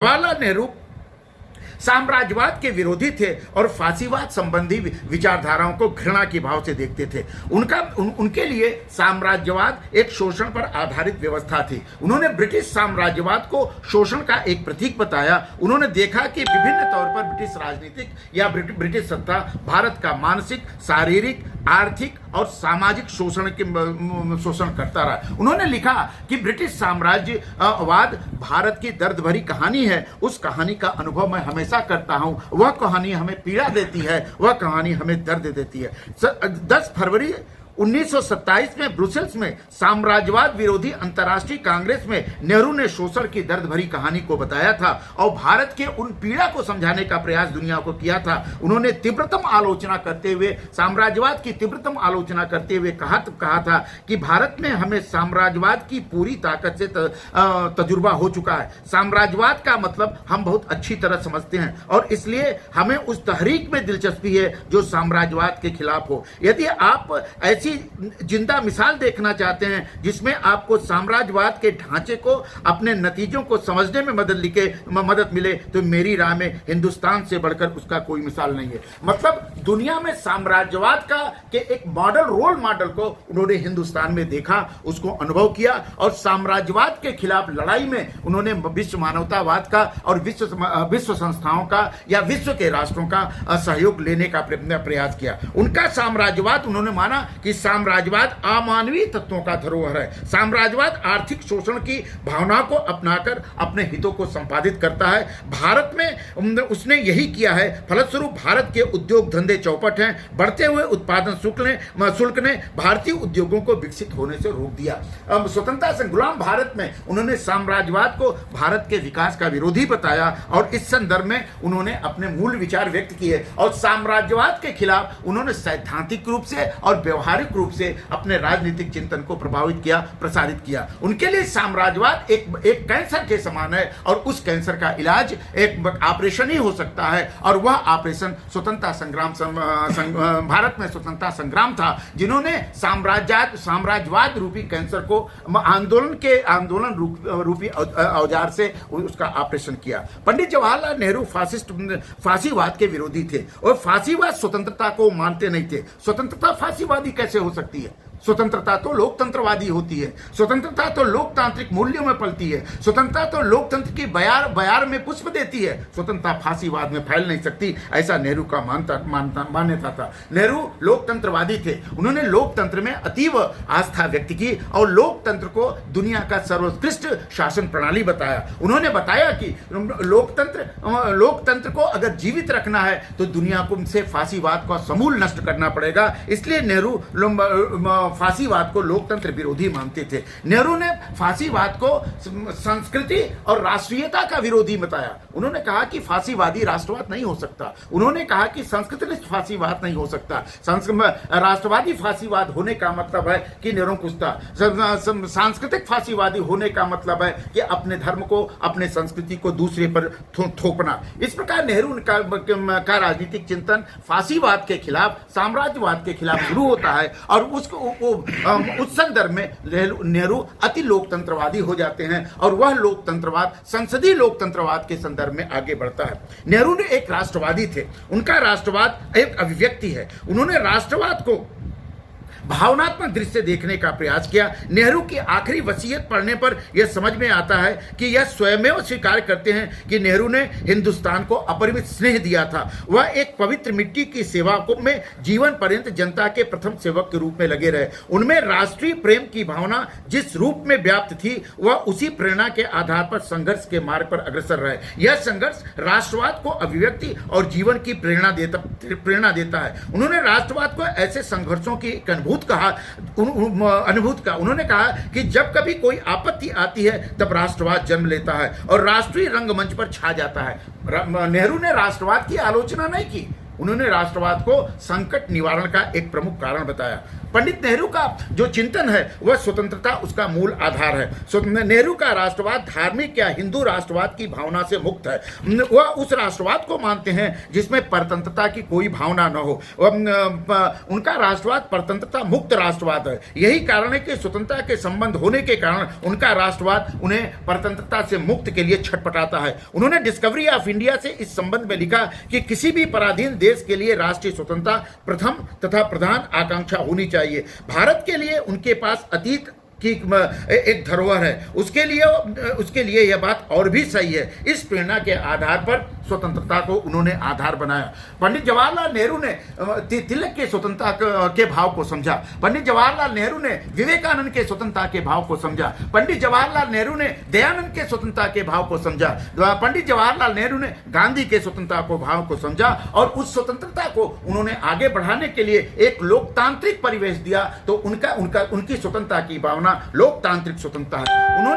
जवाहरलाल नेहरू साम्राज्यवाद के विरोधी थे और फांसीवाद संबंधी विचारधाराओं को घृणा के भाव से देखते थे। उनके लिए साम्राज्यवाद एक शोषण पर आधारित व्यवस्था थी। उन्होंने ब्रिटिश साम्राज्यवाद को शोषण का एक प्रतीक बताया। उन्होंने देखा कि विभिन्न तौर पर ब्रिटिश राजनीतिक या ब्रिटिश सत्ता भारत का मानसिक, शारीरिक, आर्थिक और सामाजिक शोषण करता रहा। उन्होंने लिखा कि ब्रिटिश साम्राज्यवाद भारत की दर्द भरी कहानी है। उस कहानी का अनुभव मैं हमेशा करता हूं। वह कहानी हमें पीड़ा देती है, वह कहानी हमें दर्द देती है। 10 फरवरी 1927 में ब्रुसेल्स में साम्राज्यवाद विरोधी अंतर्राष्ट्रीय कांग्रेस में नेहरू ने शोषण की दर्द भरी कहानी को बताया था और भारत के उन पीड़ा को समझाने का प्रयास दुनिया को किया था। उन्होंने तीव्रतम आलोचना करते हुए, साम्राज्यवाद की तीव्रतम आलोचना करते हुए कहा था कि भारत में हमें साम्राज्यवाद की पूरी ताकत से तजुर्बा हो चुका है। साम्राज्यवाद का मतलब हम बहुत अच्छी तरह समझते हैं और इसलिए हमें उस तहरीक में दिलचस्पी है जो साम्राज्यवाद के खिलाफ हो। यदि आप ऐसी जिंदा मिसाल देखना चाहते हैं जिसमें आपको साम्राज्यवाद के ढांचे को, अपने नतीजों को समझने में मदद मिले, तो मेरी राय में हिंदुस्तान से बढ़कर उसका कोई मिसाल नहीं है। मतलब दुनिया में साम्राज्यवाद के एक रोल मॉडल को उन्होंने हिंदुस्तान में देखा, उसको अनुभव किया और साम्राज्यवाद के खिलाफ लड़ाई में उन्होंने विश्व मानवतावाद का और विश्व संस्थाओं का या विश्व के राष्ट्रों का सहयोग लेने का प्रयास किया। उनका साम्राज्यवाद, उन्होंने माना कि साम्राज्यवाद अमानवीय तत्वों का धरोहर है। साम्राज्यवाद आर्थिक शोषण की भावना को अपनाकर अपने हितों को संपादित करता है। भारत में उसने यही किया है। फलस्वरूप भारत के उद्योग धंधे चौपट हैं। बढ़ते हुए उत्पादन शुल्क ने भारतीय उद्योगों को विकसित होने से रोक दिया। स्वतंत्रता से गुलाम भारत में उन्होंने साम्राज्यवाद को भारत के विकास का विरोधी बताया और इस संदर्भ में उन्होंने अपने मूल विचार व्यक्त किए और साम्राज्यवाद के खिलाफ उन्होंने सैद्धांतिक रूप से और व्यवहारिक रूप से अपने राजनीतिक चिंतन को प्रभावित किया, प्रसारित किया। उनके लिए साम्राज्यवाद एक कैंसर के समान है और उस कैंसर का इलाज एक ऑपरेशन ही हो सकता है और वह ऑपरेशन स्वतंत्रता संग्राम, भारत में स्वतंत्रता संग्राम था, जिन्होंने साम्राज्यवाद रूपी कैंसर को आंदोलन रूपी औजार से उसका ऑपरेशन किया। पंडित जवाहरलाल नेहरू फांसीवाद के विरोधी थे और फांसीवाद स्वतंत्रता को मानते नहीं थे। स्वतंत्रता फांसीवादी कैसे हो सकती है? स्वतंत्रता तो लोकतंत्रवादी होती है। स्वतंत्रता तो लोकतांत्रिक मूल्यों में पलती है। स्वतंत्रता तो लोकतंत्र की बयार में पुष्प देती है। स्वतंत्रता फांसीवाद में फैल नहीं सकती, ऐसा नेहरू का मान्यता था। नेहरू लोकतंत्रवादी थे। उन्होंने लोकतंत्र में अतीव आस्था व्यक्त की और लोकतंत्र को दुनिया का सर्वोत्कृष्ट शासन प्रणाली बताया। उन्होंने बताया कि लोकतंत्र को अगर जीवित रखना है तो दुनिया को से फांसीवाद को समूल नष्ट करना पड़ेगा। इसलिए नेहरू फांसीवाद को लोकतंत्र विरोधी मानते थे। नेहरू ने फांसीवाद को संस्कृति और राष्ट्रीयता का विरोधी बताया। उन्होंने कहा कि फांसीवादी राष्ट्रवाद नहीं हो सकता। उन्होंने कहा कि सांस्कृतिक फांसीवाद नहीं हो सकता। राष्ट्रवादी फांसीवाद होने का मतलब है कि निरंकुशता। सांस्कृतिक फांसीवादी होने का मतलब है कि अपने धर्म को, अपने संस्कृति को दूसरे पर थोपना। इस प्रकार नेहरू का राजनीतिक चिंतन फांसीवाद के खिलाफ, साम्राज्यवाद के खिलाफ शुरू होता है और उस संदर्भ में नेहरू अति लोकतंत्रवादी हो जाते हैं और वह लोकतंत्रवाद संसदीय लोकतंत्रवाद के संदर्भ में आगे बढ़ता है। नेहरू ने एक राष्ट्रवादी थे। उनका राष्ट्रवाद एक अभिव्यक्ति है। उन्होंने राष्ट्रवाद को भावनात्मक दृष्टि से देखने का प्रयास किया। नेहरू की आखिरी वसीयत पढ़ने पर यह समझ में आता है कि यह स्वयं स्वीकार करते हैं कि नेहरू ने हिंदुस्तान को अपरिमित स्नेह दिया था। वह एक पवित्र मिट्टी की सेवा में जीवन पर्यंत जनता के प्रथम सेवक के रूप में लगे रहे। उनमें राष्ट्रीय प्रेम की भावना जिस रूप में व्याप्त थी, वह उसी प्रेरणा के आधार पर संघर्ष के मार्ग पर अग्रसर रहे। यह संघर्ष राष्ट्रवाद को अभिव्यक्ति और जीवन की प्रेरणा देता है। उन्होंने राष्ट्रवाद को ऐसे संघर्षों की अनुभूत का। उन्होंने कहा कि जब कभी कोई आपत्ति आती है तब राष्ट्रवाद जन्म लेता है और राष्ट्रीय रंगमंच पर छा जाता है। नेहरू ने राष्ट्रवाद की आलोचना नहीं की। उन्होंने राष्ट्रवाद को संकट निवारण का एक प्रमुख कारण बताया। पंडित नेहरू का जो चिंतन है वह स्वतंत्रता उसका मूल आधार है। नेहरू का राष्ट्रवाद धार्मिक या हिंदू राष्ट्रवाद की भावना से मुक्त है। वह उस राष्ट्रवाद को मानते हैं जिसमें परतंत्रता की कोई भावना न हो। उनका राष्ट्रवाद परतंत्रता मुक्त राष्ट्रवाद है। यही कारण है कि स्वतंत्रता के संबंध होने के कारण उनका राष्ट्रवाद उन्हें परतंत्रता से मुक्त के लिए छटपटाता है। उन्होंने डिस्कवरी ऑफ इंडिया से इस संबंध में लिखा कि किसी भी पराधीन देश के लिए राष्ट्रीय स्वतंत्रता प्रथम तथा प्रधान आकांक्षा होनी चाहिए। भारत के लिए उनके पास अतीत की एक धरोहर है, उसके लिए यह बात और भी सही है। इस प्रेरणा के आधार पर स्वतंत्रता को उन्होंने आधार बनाया। पंडित जवाहरलाल नेहरू ने तिलक के स्वतंत्रता के भाव को समझा। पंडित जवाहरलाल नेहरू ने विवेकानंद के स्वतंत्रता के भाव को समझा। पंडित जवाहरलाल नेहरू ने दयानंद के स्वतंत्रता के भाव को समझा। पंडित जवाहरलाल नेहरू ने गांधी के स्वतंत्रता को भाव को समझा और उस स्वतंत्रता को उन्होंने आगे बढ़ाने के लिए एक लोकतांत्रिक परिवेश दिया। तो उनकी स्वतंत्रता की भावना लोकतांत्रिक स्वतंत्रता है। उन्होंने